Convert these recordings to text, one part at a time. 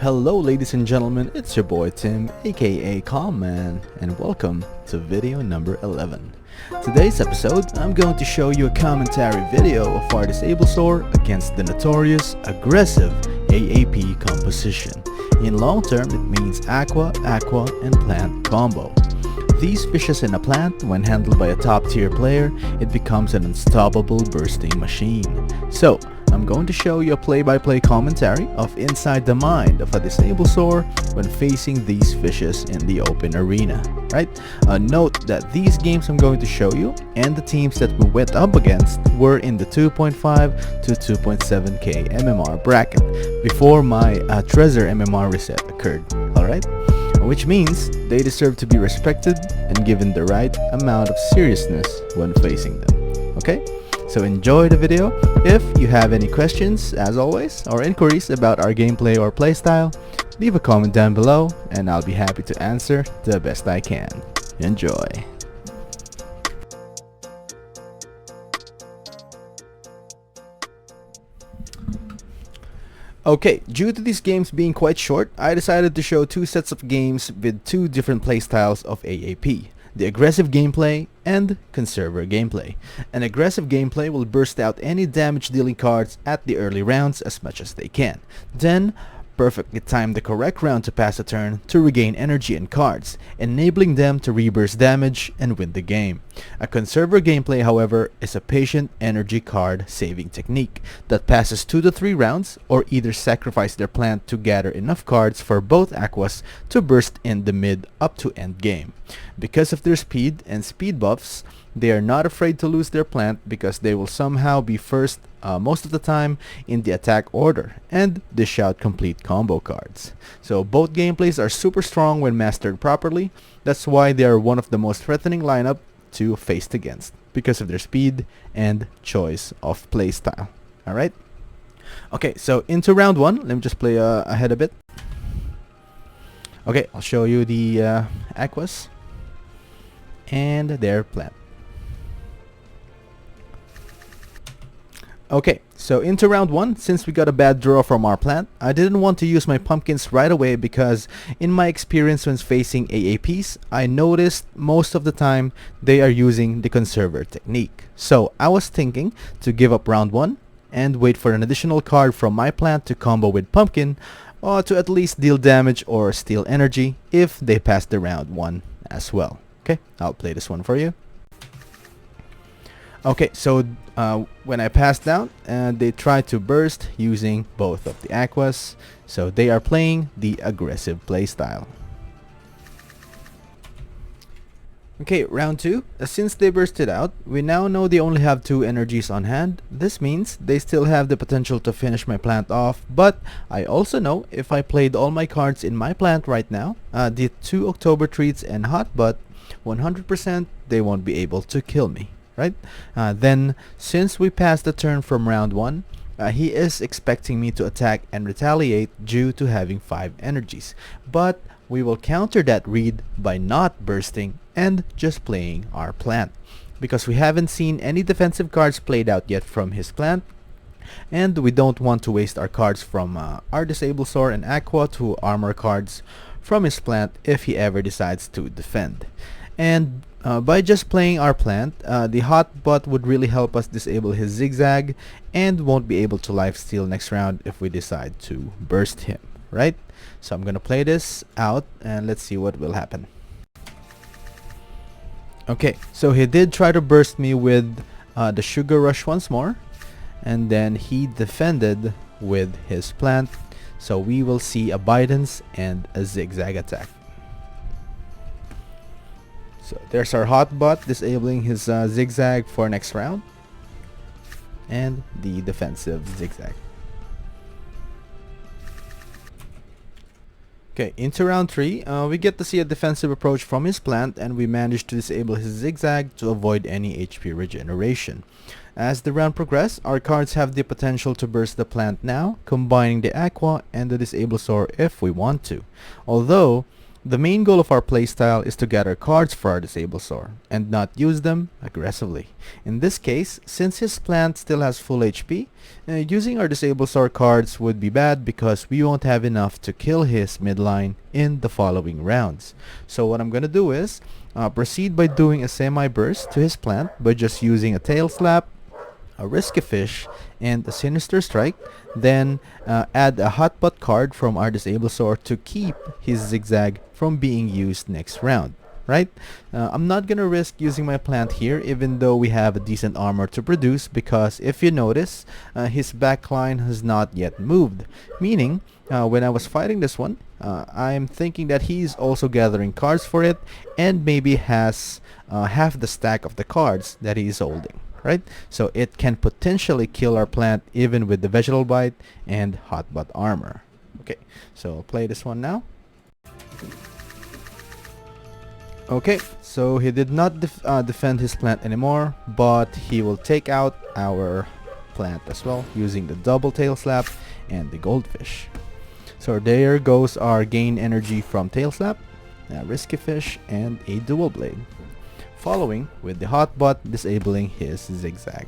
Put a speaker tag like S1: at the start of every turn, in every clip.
S1: Hello ladies and gentlemen, it's your boy Tim, aka Calm Man, and welcome to video number 11. Today's episode, I'm going to show you a commentary video of our Disablesaur against the notorious aggressive AAP composition. In long term, it means Aqua, Aqua, and Plant combo. These fishes in a plant, when handled by a top tier player, it becomes an unstoppable bursting machine. So, I'm going to show you a play-by-play commentary of inside the mind of a Disablesaur when facing these fishes in the open arena, right? Note that these games I'm going to show you and the teams that we went up against were in the 2.5 to 2.7k MMR bracket before my Treasure MMR reset occurred, alright? Which means they deserve to be respected and given the right amount of seriousness when facing them, okay? So enjoy the video. If you have any questions, as always, or inquiries about our gameplay or playstyle, leave a comment down below and I'll be happy to answer the best I can. Enjoy. Okay, due to these games being quite short, I decided to show two sets of games with two different playstyles of AAP. The aggressive gameplay and Conserver gameplay. An aggressive gameplay will burst out any damage dealing cards at the early rounds as much as they can. Then, perfectly time the correct round to pass a turn to regain energy and cards, enabling them to reburst damage and win the game. A Conserver gameplay, however, is a patient energy card saving technique that passes 2 to 3 rounds or either sacrifice their plant to gather enough cards for both Aquas to burst in the mid up to end game. Because of their speed and speed buffs, they are not afraid to lose their plant because they will somehow be first most of the time in the attack order and dish out complete combo cards. So both gameplays are super strong when mastered properly. That's why they are one of the most threatening lineup to face against because of their speed and choice of playstyle. Alright? Okay, so into round 1. Let me just play ahead a bit. Okay, I'll show you the Aquas and their plant. Okay, so into round 1, since we got a bad draw from our plant, I didn't want to use my pumpkins right away because in my experience when facing AAPs, I noticed most of the time they are using the Conserver technique. So I was thinking to give up round 1 and wait for an additional card from my plant to combo with pumpkin or to at least deal damage or steal energy if they pass the round 1 as well. Okay, I'll play this one for you. Okay, so when I passed down, they tried to burst using both of the Aquas, so they are playing the aggressive playstyle. Okay, round 2. Since they bursted out, we now know they only have 2 energies on hand. This means they still have the potential to finish my plant off, but I also know if I played all my cards in my plant right now, the 2 October treats and hot butt, 100% they won't be able to kill me. Right? Then, since we passed the turn from round 1, he is expecting me to attack and retaliate due to having 5 energies. But we will counter that read by not bursting and just playing our plant. Because we haven't seen any defensive cards played out yet from his plant. And we don't want to waste our cards from our Disablesaur and Aqua to armor cards from his plant if he ever decides to defend. And by just playing our plant, the hot butt would really help us disable his zigzag and won't be able to lifesteal next round if we decide to burst him, right? So I'm gonna play this out and let's see what will happen. Okay, so he did try to burst me with the Sugar Rush once more, and then he defended with his plant, so we will see a Bidens and a zigzag attack. So there's our hot butt disabling his zigzag for next round and the defensive zigzag. Okay, into round 3, we get to see a defensive approach from his plant and we managed to disable his zigzag to avoid any HP regeneration. As the round progresses, our cards have the potential to burst the plant now, combining the Aqua and the Disablesaur if we want to. Although, The main goal of our playstyle is to gather cards for our Disablesaur and not use them aggressively. In this case, since his plant still has full HP, using our Disablesaur cards would be bad because we won't have enough to kill his midline in the following rounds. So what I'm gonna do is proceed by doing a semi-burst to his plant by just using a tail slap, a risky fish, and a sinister strike, then add a hotbot card from our Disablesaur to keep his zigzag from being used next round, right? I'm not gonna risk using my plant here even though we have a decent armor to produce, because if you notice, his backline has not yet moved, meaning when I was fighting this one, I'm thinking that he's also gathering cards for it and maybe has half the stack of the cards that he's holding. Right? So it can potentially kill our plant even with the vegetable bite and hotbot armor. Okay, so I'll play this one now. Okay, so he did not defend his plant anymore, but he will take out our plant as well using the double tail slap and the goldfish. So there goes our gain energy from tail slap, a risky fish, and a dual blade, following with the hotbot disabling his zigzag.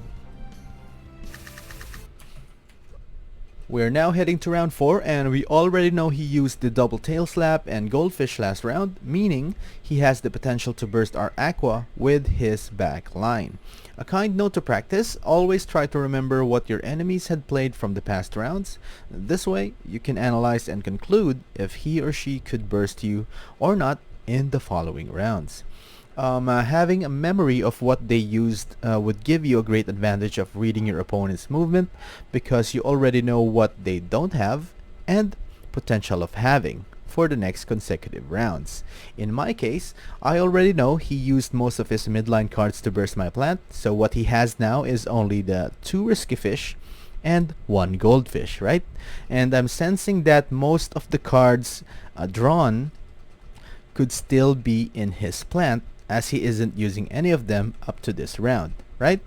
S1: We're now heading to round 4, and we already know he used the double tail slap and goldfish last round, meaning he has the potential to burst our Aqua with his back line. A kind note to practice: always try to remember what your enemies had played from the past rounds. This way you can analyze and conclude if he or she could burst you or not in the following rounds. Having a memory of what they used would give you a great advantage of reading your opponent's movement, because you already know what they don't have and potential of having for the next consecutive rounds. In my case, I already know he used most of his midline cards to burst my plant, so what he has now is only the 2 risky fish and 1 goldfish, right? And I'm sensing that most of the cards drawn could still be in his plant, as he isn't using any of them up to this round, right?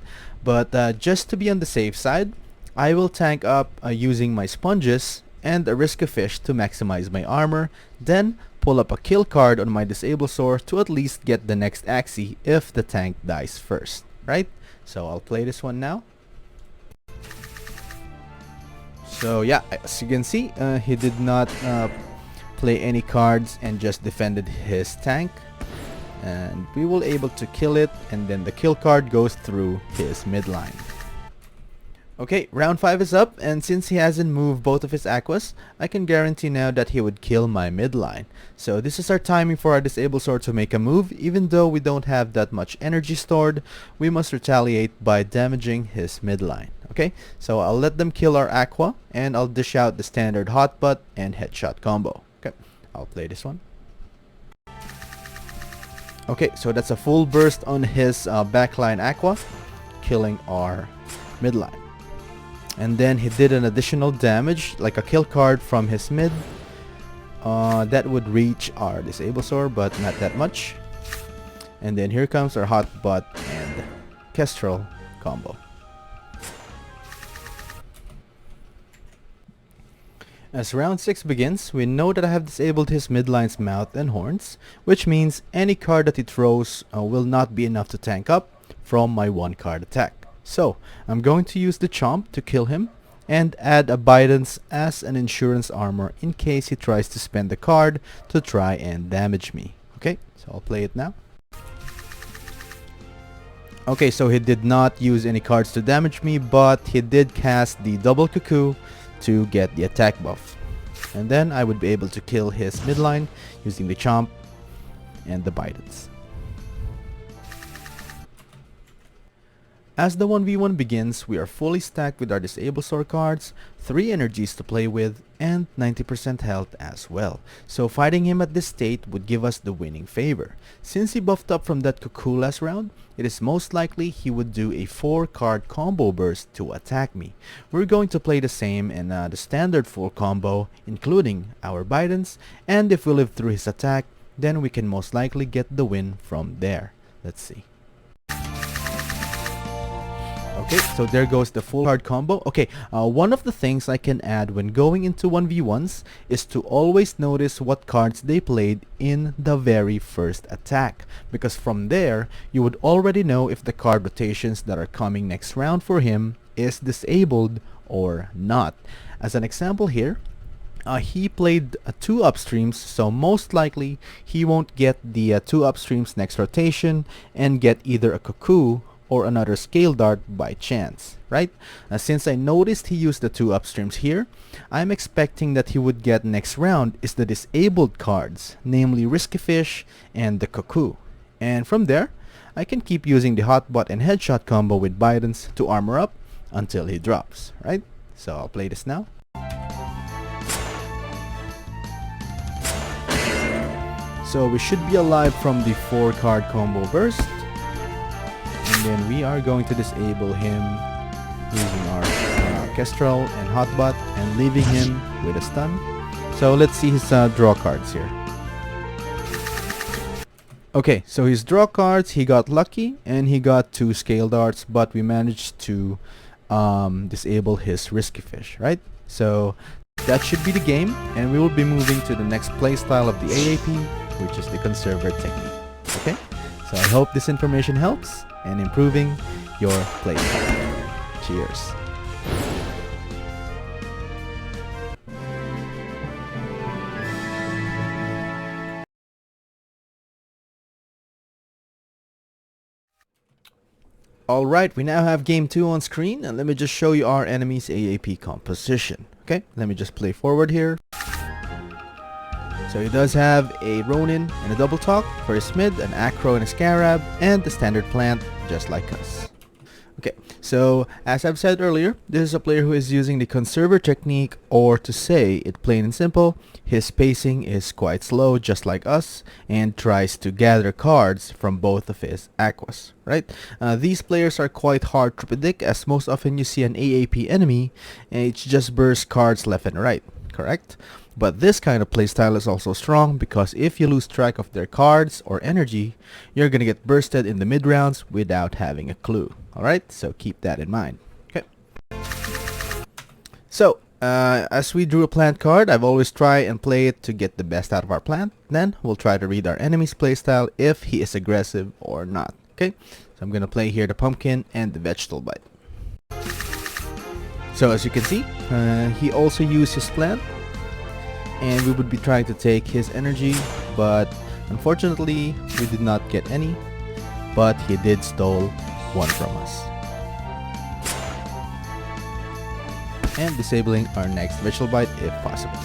S1: But just to be on the safe side, I will tank up using my sponges and a risky fish to maximize my armor, then pull up a kill card on my Disablesaur to at least get the next axie if the tank dies first, right? So I'll play this one now. So yeah, as you can see, he did not play any cards and just defended his tank, and we will able to kill it, and then the kill card goes through his midline. Okay, round 5 is up, and since he hasn't moved both of his Aquas, I can guarantee now that he would kill my midline. So this is our timing for our Disablesaur to make a move. Even though we don't have that much energy stored, we must retaliate by damaging his midline. Okay, so I'll let them kill our Aqua, and I'll dish out the standard hotbutt and headshot combo. Okay, I'll play this one. Okay, so that's a full burst on his backline Aqua, killing our midline. And then he did an additional damage, like a kill card from his mid. That would reach our Disablesaur, but not that much. And then here comes our hotbutt and Kestrel combo. As round 6 begins, we know that I have disabled his midline's mouth and horns, which means any card that he throws will not be enough to tank up from my 1 card attack. So I'm going to use the Chomp to kill him and add Abidance as an insurance armor in case he tries to spend the card to try and damage me. Okay, so I'll play it now. Okay, so he did not use any cards to damage me, but he did cast the double cuckoo to get the attack buff, and then I would be able to kill his midline using the Chomp and the Bidance. As the 1v1 begins, we are fully stacked with our Disablesaur cards, 3 energies to play with, and 90% health as well. So fighting him at this state would give us the winning favor. Since he buffed up from that cuckoo last round, it is most likely he would do a 4-card combo burst to attack me. We're going to play the same in the standard full combo, including our Bidance, and if we live through his attack, then we can most likely get the win from there. Let's see. Okay, so there goes the full card combo. Okay, one of the things I can add when going into 1v1s is to always notice what cards they played in the very first attack, because from there you would already know if the card rotations that are coming next round for him is disabled or not. As an example here, he played 2 upstreams, so most likely he won't get the 2 upstreams next rotation and get either a cuckoo or another scale dart by chance, right? Since I noticed he used the 2 upstreams here, I'm expecting that he would get next round is the disabled cards, namely Risky Fish and the Cuckoo. And from there, I can keep using the Hotbot and Headshot combo with Bidens to armor up until he drops, right? So I'll play this now. So we should be alive from the 4 card combo burst. And then we are going to disable him using our Kestrel and Hotbot and leaving him with a stun. So let's see his draw cards here. Okay, so his draw cards, he got lucky and he got 2 scale darts, but we managed to disable his Risky Fish, right? So that should be the game, and we will be moving to the next playstyle of the AAP, which is the Conserver technique. Okay, so I hope this information helps and improving your playstyle. Cheers. Alright, we now have game 2 on screen, and let me just show you our enemy's AAP composition. Okay, let me just play forward here. So he does have a Ronin and a Double Talk for his mid, an Acro and a Scarab, and the standard plant, just like us. Okay, so as I've said earlier, this is a player who is using the Conserver technique, or to say it plain and simple, his pacing is quite slow, just like us, and tries to gather cards from both of his Aquas, right? These players are quite hard to predict, as most often you see an AAP enemy, and it just bursts cards left and right, correct? But this kind of playstyle is also strong because if you lose track of their cards or energy, you're gonna get bursted in the mid rounds without having a clue. Alright, so keep that in mind. Okay. So, as we drew a plant card, I've always tried and play it to get the best out of our plant. Then we'll try to read our enemy's playstyle if he is aggressive or not. Okay, so I'm gonna play here the Pumpkin and the Vegetable Bite. So as you can see, he also used his plant, and we would be trying to take his energy, but unfortunately we did not get any, but he did stole one from us. And disabling our next Vegetable Bite if possible.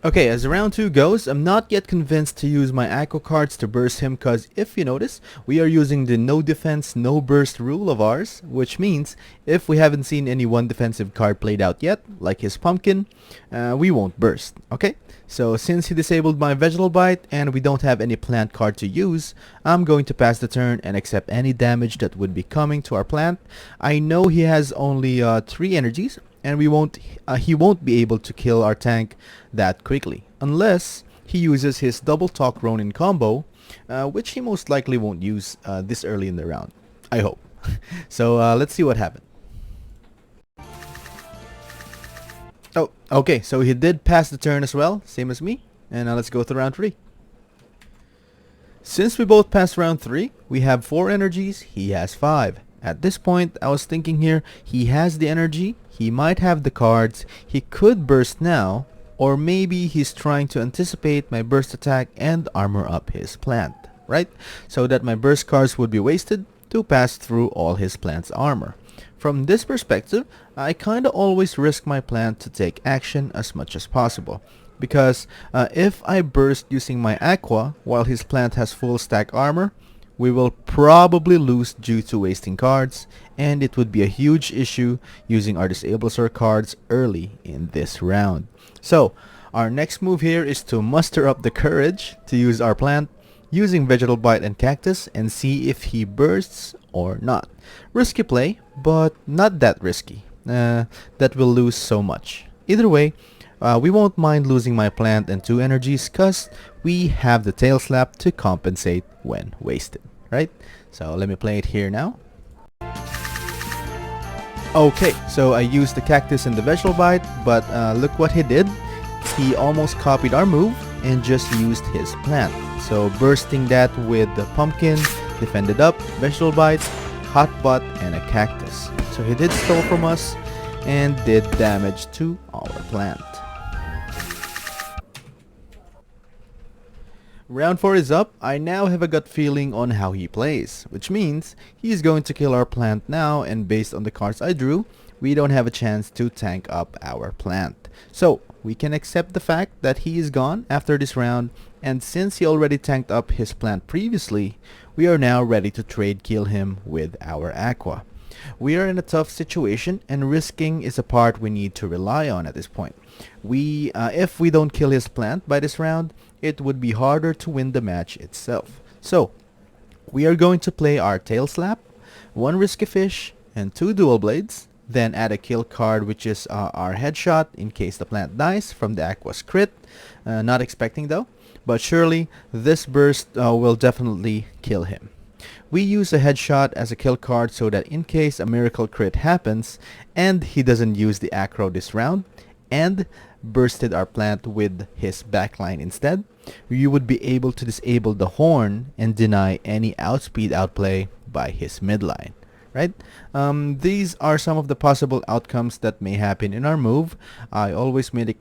S1: Okay, as round 2 goes, I'm not yet convinced to use my Aqua cards to burst him, because if you notice, we are using the no defense, no burst rule of ours, which means if we haven't seen any one defensive card played out yet, like his Pumpkin, we won't burst, okay? So since he disabled my Vegetable Bite and we don't have any plant card to use, I'm going to pass the turn and accept any damage that would be coming to our plant. I know he has only 3 energies, and he won't be able to kill our tank that quickly unless he uses his Double Talk Ronin combo, which he most likely won't use this early in the round, I hope. So let's see what happens. Oh, okay, so he did pass the turn as well, same as me, and now let's go to round 3. Since we both passed round 3, we have 4 energies, he has 5. At this point, I was thinking here, he has the energy, he might have the cards, he could burst now, or maybe he's trying to anticipate my burst attack and armor up his plant, right? So that my burst cards would be wasted to pass through all his plant's armor. From this perspective, I kinda always risk my plant to take action as much as possible. Because if I burst using my Aqua while his plant has full stack armor, we will probably lose due to wasting cards, and it would be a huge issue using our Disablesaur cards early in this round. So, our next move here is to muster up the courage to use our plant using Vegetable Bite and Cactus and see if he bursts or not. Risky play, but not that risky. That will lose so much. Either way, we won't mind losing my plant and 2 energies cause we have the Tail Slap to compensate when wasted, right? So let me play it here now. Okay, so I used the cactus and the vegetable bite, but look what he did. He almost copied our move and just used his plant. So bursting that with the pumpkin, defended up, vegetable bite, hot butt, and a cactus. So he did stole from us and did damage to our plant. Round 4 is up. I now have a gut feeling on how he plays, which means he's going to kill our plant now, and based on the cards I drew, we don't have a chance to tank up our plant. So we can accept the fact that he is gone after this round, and since he already tanked up his plant previously, we are now ready to trade kill him with our Aqua. We are in a tough situation, and risking is a part we need to rely on at this point. If we don't kill his plant by this round, it would be harder to win the match itself. So we are going to play our tail slap, 1 risky fish, and 2 dual blades, then add a kill card, which is our headshot in case the plant dies from the Aqua's crit. Not expecting though, but surely this burst will definitely kill him. We use a headshot as a kill card so that in case a miracle crit happens and he doesn't use the acro this round and bursted our plant with his backline instead, you would be able to disable the horn and deny any outspeed outplay by his midline. Right? These are some of the possible outcomes that may happen in our move. I always make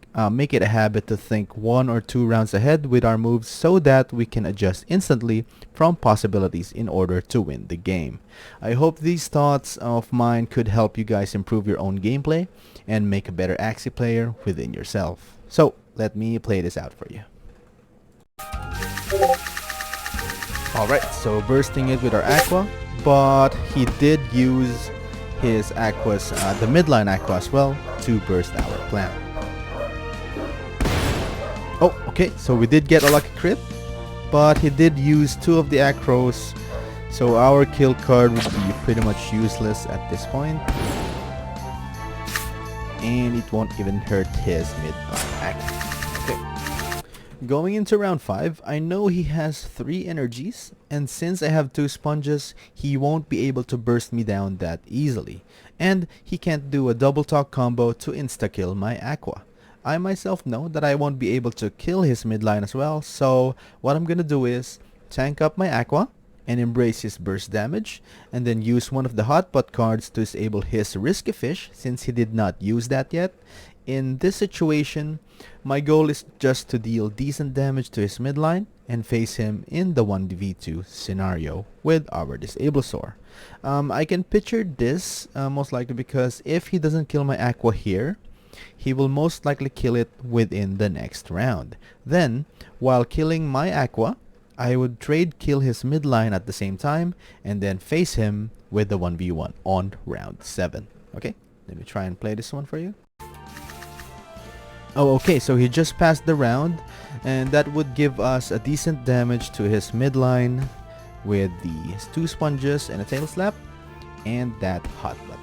S1: it a habit to think 1 or 2 rounds ahead with our moves so that we can adjust instantly from possibilities in order to win the game. I hope these thoughts of mine could help you guys improve your own gameplay and make a better Axie player within yourself. So let me play this out for you. Alright, so bursting it with our Aqua, but he did use his Aquas, the midline Aqua as well, to burst our plant. Oh, okay, so we did get a lucky crit, but he did use 2 of the Acros, so our kill card would be pretty much useless at this point. And it won't even hurt his midline Aqua. Okay. Going into round 5, I know he has 3 energies, and since I have 2 sponges, he won't be able to burst me down that easily. And he can't do a double talk combo to insta-kill my Aqua. I myself know that I won't be able to kill his midline as well, so what I'm gonna do is tank up my Aqua and embrace his burst damage, and then use one of the hotbutt cards to disable his risky fish since he did not use that yet. In this situation, my goal is just to deal decent damage to his midline and face him in the 1v2 scenario with our Disablesaur. I can picture this most likely because if he doesn't kill my Aqua here, he will most likely kill it within the next round. Then, while killing my Aqua, I would trade kill his midline at the same time and then face him with the 1v1 on round 7. Okay, let me try and play this one for you. Oh, okay, so he just passed the round, and that would give us a decent damage to his midline with the 2 sponges and a tail slap and that hot butt.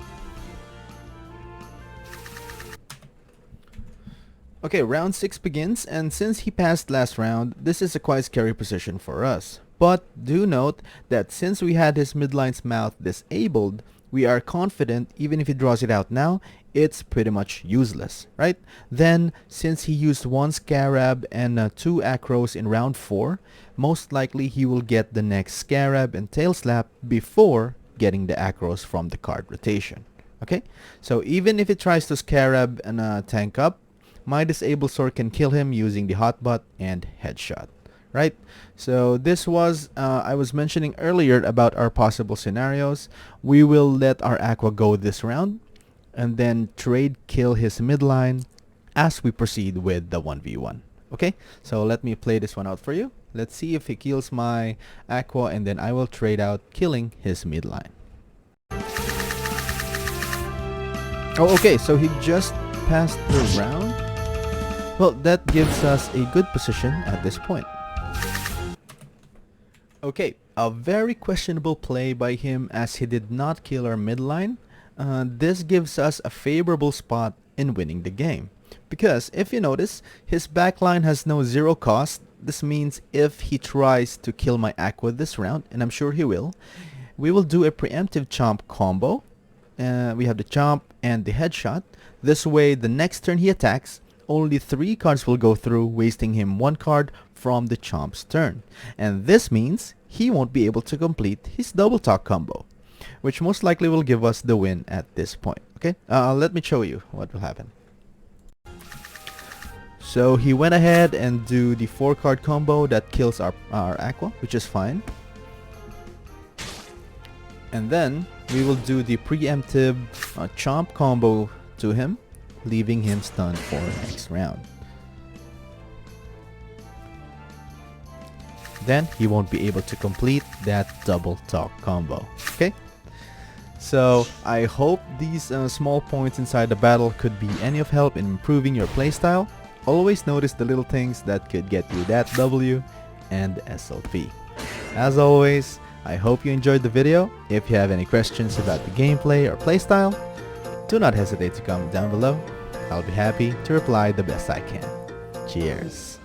S1: Okay, round 6 begins, and since he passed last round, this is a quite scary position for us. But do note that since we had his midline's mouth disabled, we are confident even if he draws it out now, it's pretty much useless, right? Then, since he used 1 Scarab and 2 Acros in round 4, most likely he will get the next Scarab and Tail Slap before getting the Acros from the card rotation. Okay, so even if he tries to Scarab and tank up, my Disablesaur can kill him using the Hot Butt and Headshot. Right? So this was, I was mentioning earlier about our possible scenarios. We will let our Aqua go this round and then trade kill his midline as we proceed with the 1v1. Okay? So let me play this one out for you. Let's see if he kills my Aqua, and then I will trade out killing his midline. Oh, okay. So he just passed the round. Well, that gives us a good position at this point. Okay, a very questionable play by him as he did not kill our midline. This gives us a favorable spot in winning the game. Because if you notice, his backline has no 0 cost. This means if he tries to kill my Aqua this round, and I'm sure he will, we will do a preemptive chomp combo. We have the chomp and the headshot. This way, the next turn he attacks, only 3 cards will go through, wasting him 1 card from the chomp's turn. And this means he won't be able to complete his double talk combo, which most likely will give us the win at this point. Okay, let me show you what will happen. So he went ahead and do the 4 card combo that kills our Aqua, which is fine. And then we will do the preemptive chomp combo to him, leaving him stunned for next round. Then he won't be able to complete that double talk combo. Okay? So I hope these small points inside the battle could be any of help in improving your playstyle. Always notice the little things that could get you that W and the SLP. As always, I hope you enjoyed the video. If you have any questions about the gameplay or playstyle, do not hesitate to comment down below. I'll be happy to reply the best I can. Cheers!